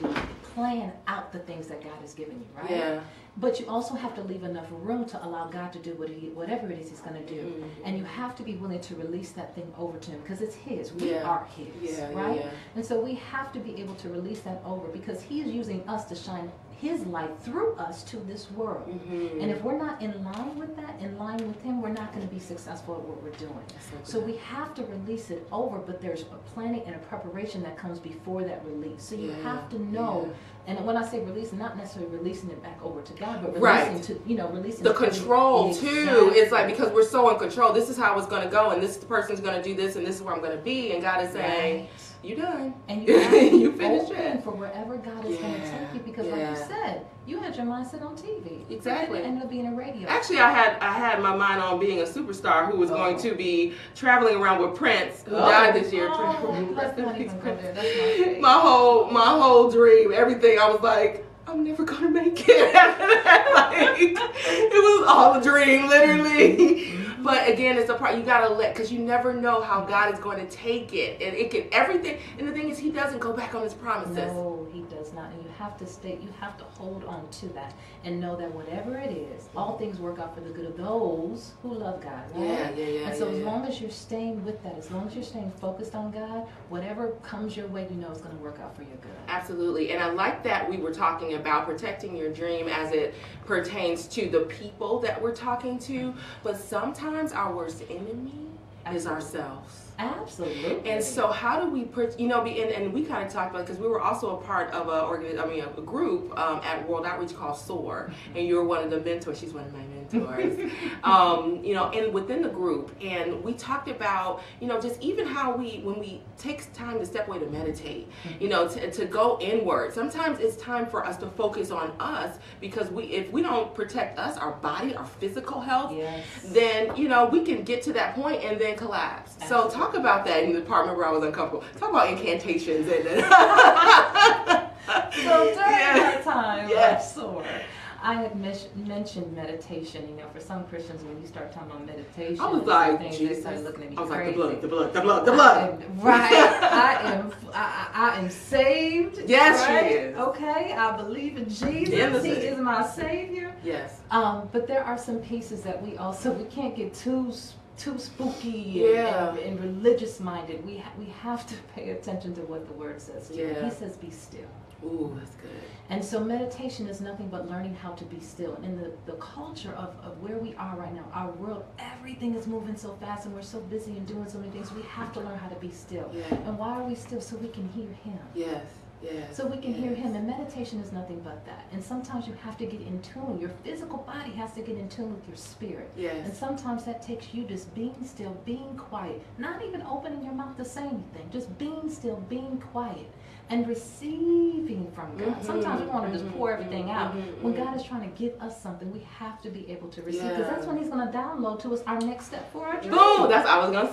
plan out the things that God has given you, right? Yeah. But you also have to leave enough room to allow God to do whatever it is He's going to do. And you have to be willing to release that thing over to Him because it's His. We are His, right? And so we have to be able to release that over because He is using us to shine His light through us to this world. And if we're not in line with that, in line with Him, we're not going to be successful at what we're doing. So we have to release it over, but there's a planning and a preparation that comes before that release. So you have to know. And when I say releasing, not necessarily releasing it back over to God, but releasing to, releasing the control too. It's like, because we're so in control, this is how it's going to go, and this person's going to do this, and this is where I'm going to be, and God is saying, you done. And you have to you finished it. for wherever God is going to take you, because like you said, you had your mindset on TV. Exactly. It ended up being a radio. Actually, I had my mind on being a superstar who was going to be traveling around with Prince, who died this year. Let's not even go there. That's my my whole dream, everything. I was like, I'm never gonna make it after that. Like, it was all a dream, literally. But again, it's a part you gotta let, because you never know how God is going to take it, and it can everything. And the thing is, He doesn't go back on His promises. No, He does not. And you have to stay. You have to hold on to that and know that whatever it is, all things work out for the good of those who love God. Right? Yeah. And so as long as you're staying with that, as long as you're staying focused on God, whatever comes your way, you know it's going to work out for your good. Absolutely. And I like that we were talking about protecting your dream as it pertains to the people that we're talking to, but sometimes our worst enemy is ourselves. Absolutely. And so how do we, and we kind of talked about, because we were also a part of a group at World Outreach called SOAR, and you're one of the mentors. She's one of my mentors. And within the group, and we talked about, just even how when we take time to step away to meditate, to go inward. Sometimes it's time for us to focus on us, because if we don't protect us, our body, our physical health, then we can get to that point and then collapse. Absolutely. So talk about that in the department where I was uncomfortable. Talk about incantations and so during that time, I had mentioned meditation. For some Christians, when you start talking about meditation, I was like, they start looking at me crazy. Like, the blood. Right. I am saved. Yes, right? she is. Okay, I believe in Jesus. He is my Savior. Yes. But there are some pieces that we can't get too spooky and religious minded. We have to pay attention to what the Word says. He says, "Be still." Ooh, that's good. And so meditation is nothing but learning how to be still. And in the culture of where we are right now, our world, everything is moving so fast and we're so busy and doing so many things. We have to learn how to be still. Yeah. And why are we still? So we can hear Him. Yes. Yes. So we can hear Him. And meditation is nothing but that. And sometimes you have to get in tune. Your physical body has to get in tune with your spirit. Yes. And sometimes that takes you just being still, being quiet, not even opening your mouth to say anything, just being still, being quiet, and receiving from God. Sometimes we want to just pour everything out. When God is trying to give us something, we have to be able to receive, because that's when He's going to download to us our next step for our dream. Boom! I was going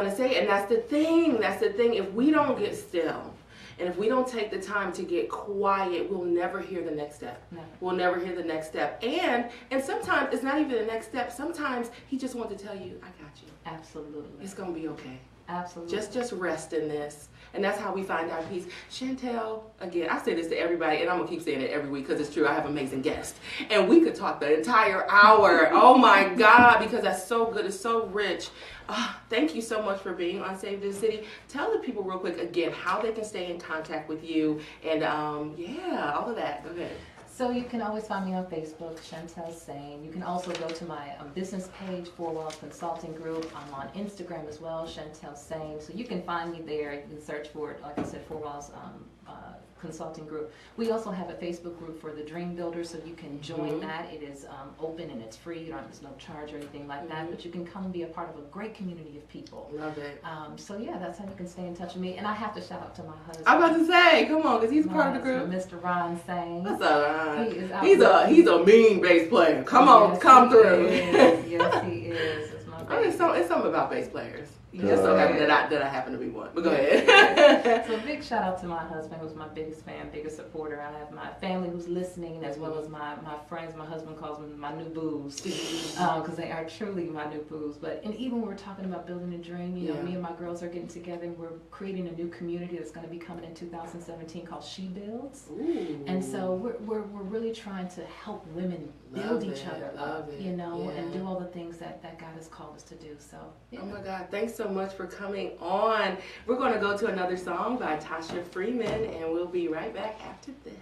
to say it. And that's the thing. If we don't get still, and if we don't take the time to get quiet, we'll never hear the next step. Never. We'll never hear the next step. And sometimes it's not even the next step. Sometimes He just wants to tell you, I got you. Absolutely. It's going to be okay. Absolutely. Just rest in this. And that's how we find our peace. Chantell, again, I say this to everybody, and I'm going to keep saying it every week because it's true. I have amazing guests. And we could talk the entire hour. Oh, my God, because that's so good. It's so rich. Thank you so much for being on Save This City. Tell the people real quick, again, how they can stay in contact with you. And, all of that. Go ahead. So you can always find me on Facebook, Chantell Sain. You can also go to my business page, Four Walls Consulting Group. I'm on Instagram as well, Chantell Sain. So you can find me there. You can search for it, like I said, Four Walls Consulting Group. We also have a Facebook group for the Dream Builders, so you can join that. It is open and it's free. There's no charge or anything like that, but you can come and be a part of a great community of people. Love it. So yeah, that's how you can stay in touch with me. And I have to shout out to my husband. I'm about to say, come on, because he's part of the group. Mr. Ron Sain. What's up, Ron? He's a mean bass player. Come on, come through. Yes, he is. It's my baby. It's something about bass players. Just so happen that I happen to be one. But go ahead. So big shout out to my husband, who's my biggest fan, biggest supporter. I have my family who's listening, as well as my friends. My husband calls them my new boos, because they are truly my new boos. And even when we're talking about building a dream, you know, me and my girls are getting together and we're creating a new community that's going to be coming in 2017 called She Builds. Ooh. And so we're really trying to help women build each other up, you know, and do all the things that God has called us to do. So, yeah. Oh my God, thanks so much for coming on. We're going to go to another song by Tosha Freeman, and we'll be right back after this.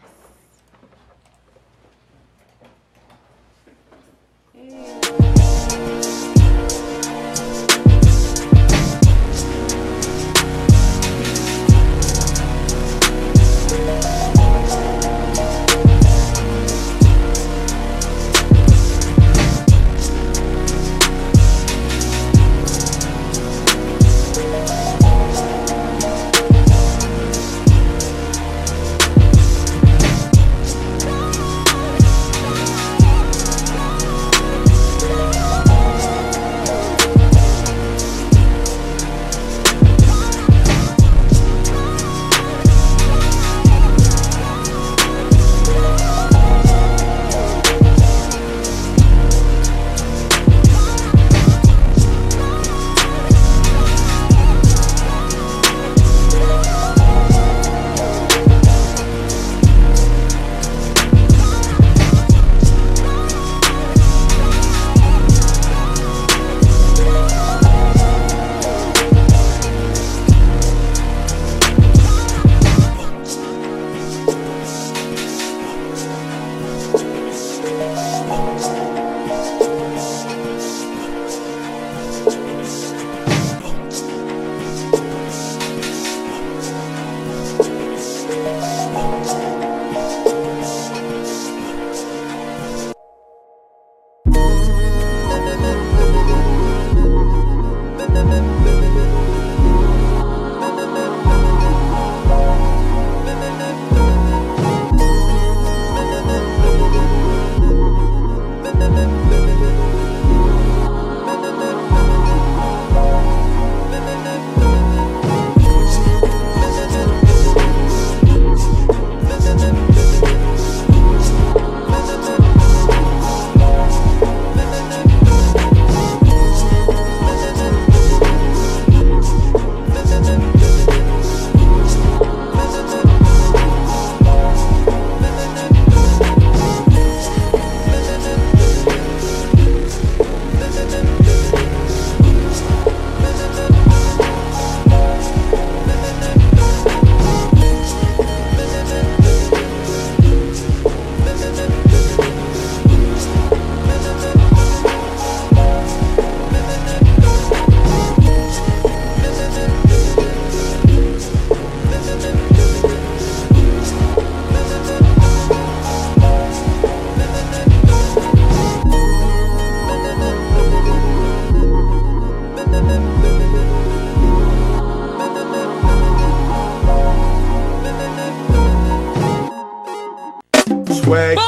Swag.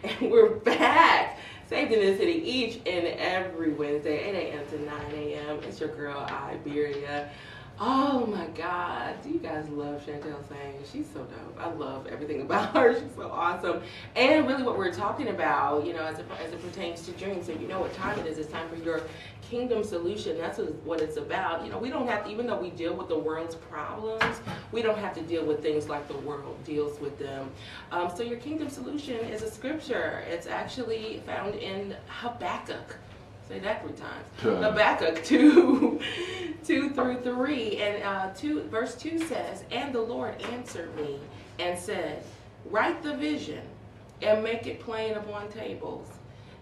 And we're back. Saved in the City each and every Wednesday, 8 a.m. to 9 a.m. It's your girl, Iberia. Oh my God. Do you guys love Chantell Sain? She's so dope. I love everything about her. She's so awesome. And really what we're talking about, you know, as it pertains to dreams. So you know what time it is. It's time for your kingdom solution. That's what it's about. You know, we don't have to, even though we deal with the world's problems, we don't have to deal with things like the world deals with them. So your kingdom solution is a scripture. It's actually found in Habakkuk. Say that 3 times. Habakkuk 2, 2 through 3. And verse 2 says, "And the Lord answered me and said, Write the vision and make it plain upon tables,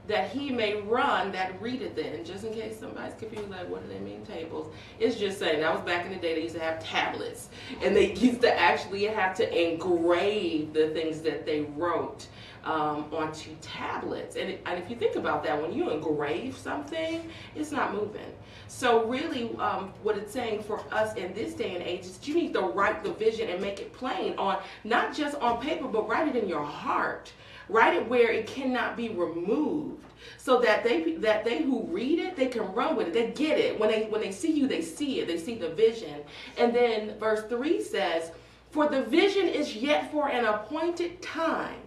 that he may run that readeth it." And just in case somebody's confused, like, what do they mean, tables? It's just saying, that was back in the day, they used to have tablets. And they used to actually have to engrave the things that they wrote onto tablets. And if you think about that, when you engrave something, it's not moving. So really what it's saying for us in this day and age is you need to write the vision and make it plain on, not just on paper, but write it in your heart. Write it where it cannot be removed, so that they who read it, they can run with it. They get it. When they see you, they see it. They see the vision. And then verse 3 says, "For the vision is yet for an appointed time.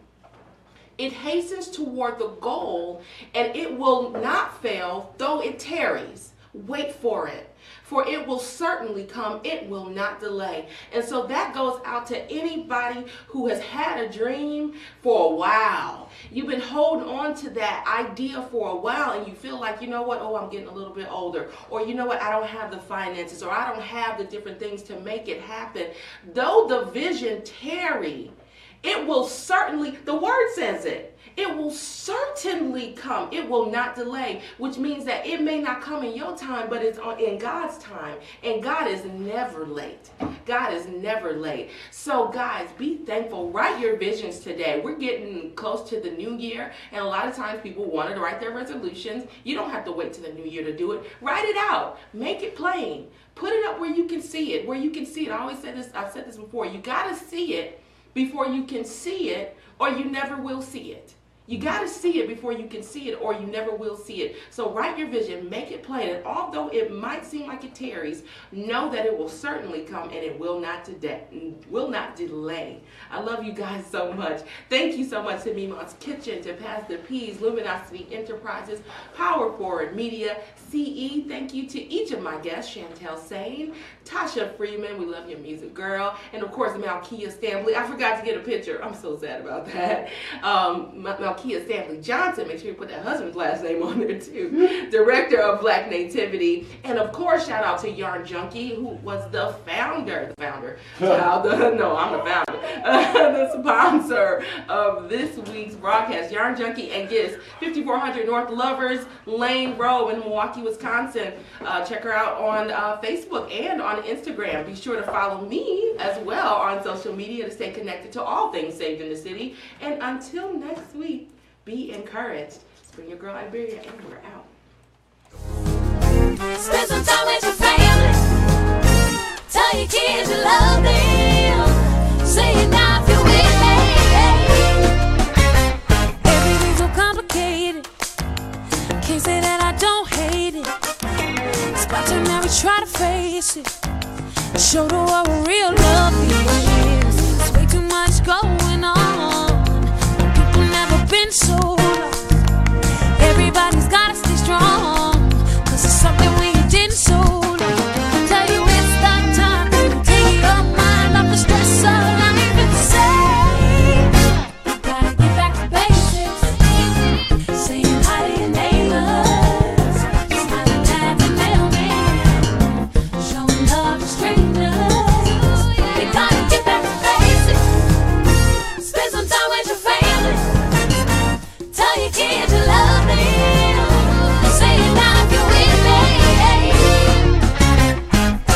It hastens toward the goal, and it will not fail, though it tarries. Wait for it, for it will certainly come. It will not delay." And so that goes out to anybody who has had a dream for a while. You've been holding on to that idea for a while, and you feel like, you know what, oh, I'm getting a little bit older. Or you know what, I don't have the finances, or I don't have the different things to make it happen. Though the vision tarry, it will certainly, the word says it will certainly come. It will not delay, which means that it may not come in your time, but it's in God's time. And God is never late. God is never late. So guys, be thankful. Write your visions today. We're getting close to the new year, and a lot of times people wanted to write their resolutions. You don't have to wait till the new year to do it. Write it out. Make it plain. Put it up where you can see it. Where you can see it. I always say this, I've said this before. You got to see it before you can see it, or you never will see it. You got to see it before you can see it, or you never will see it. So write your vision, make it plain, and although it might seem like it tarries, know that it will certainly come, and it will not delay. I love you guys so much. Thank you so much to Mimon's Kitchen, to Pastor P's, Luminosity Enterprises, Power Forward Media, CE. Thank you to each of my guests, Chantell Sain, Tosha Freeman, we love your music, girl, and of course Malkia Stampley. I forgot to get a picture. I'm so sad about that. Malkia Stampley Johnson, make sure you put that husband's last name on there too. Director of Black Nativity. And of course, shout out to Yarn Junkie, who was the founder. I'm the founder. The sponsor of this week's broadcast. Yarn Junkie and Gifts, 5400 North Lovers Lane Road in Milwaukee, Wisconsin. Check her out on Facebook and on Instagram. Be sure to follow me as well on social media to stay connected to all things saved in the city. And until next week, be encouraged. It's been your girl Iberia, and we're out. Spend some time with your family. Tell your kids you love them. Say it now if you're with me. Everything's so complicated. Can't say that I don't hate it. It's about time now we try to face it. Show the world what real love is. There's way too much going on. People never been so lost. Everybody's gotta stay strong, 'cause it's something we didn't so long. I tell you it's that time to take your mind off the stress of life and say, you gotta get back to basics. Saying hi to your neighbors, smiling at the mailman, showing love to strangers. You gotta get back to basics. Spend some time with your family. Tell your kids you love them. Say it now if you're with me.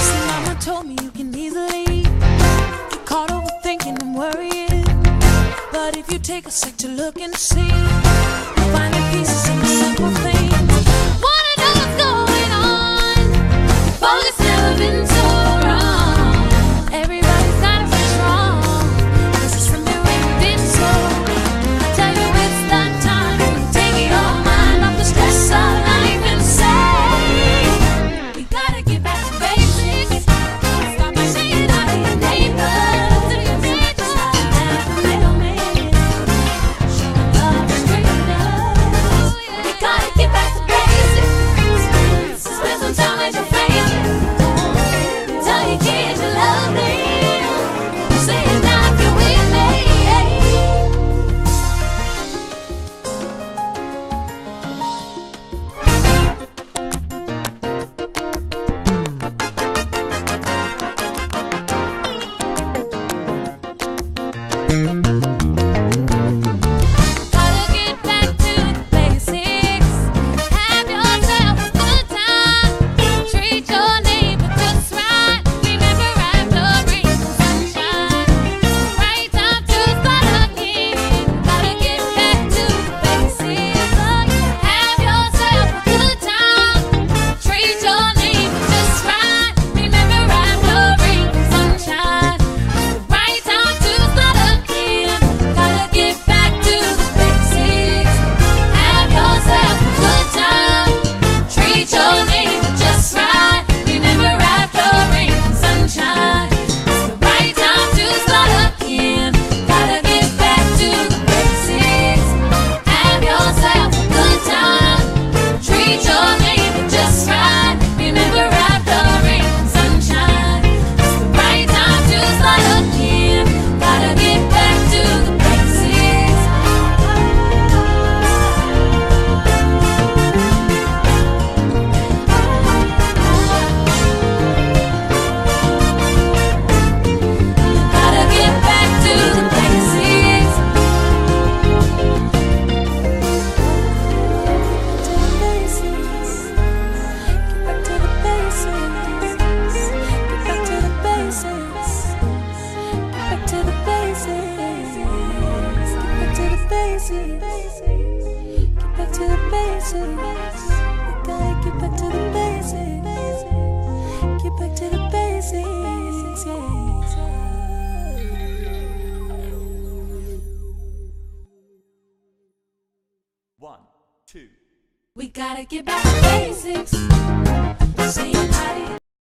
See, mama told me you can easily get caught overthinking and worrying. But if you take a sec to look and see, you'll find the pieces in the simple things. Wanna know what's going on? Focus never been so wrong. Everybody's gotta stay strong, 'cause it's something we did so. I tell you it's that time to take your mind off the stress of life and say, we gotta get back to basics. basics. Get back to the basics. We gotta get back to the basics. Get back to the basics, yeah. One, two. We gotta get back to basics. Saying hi to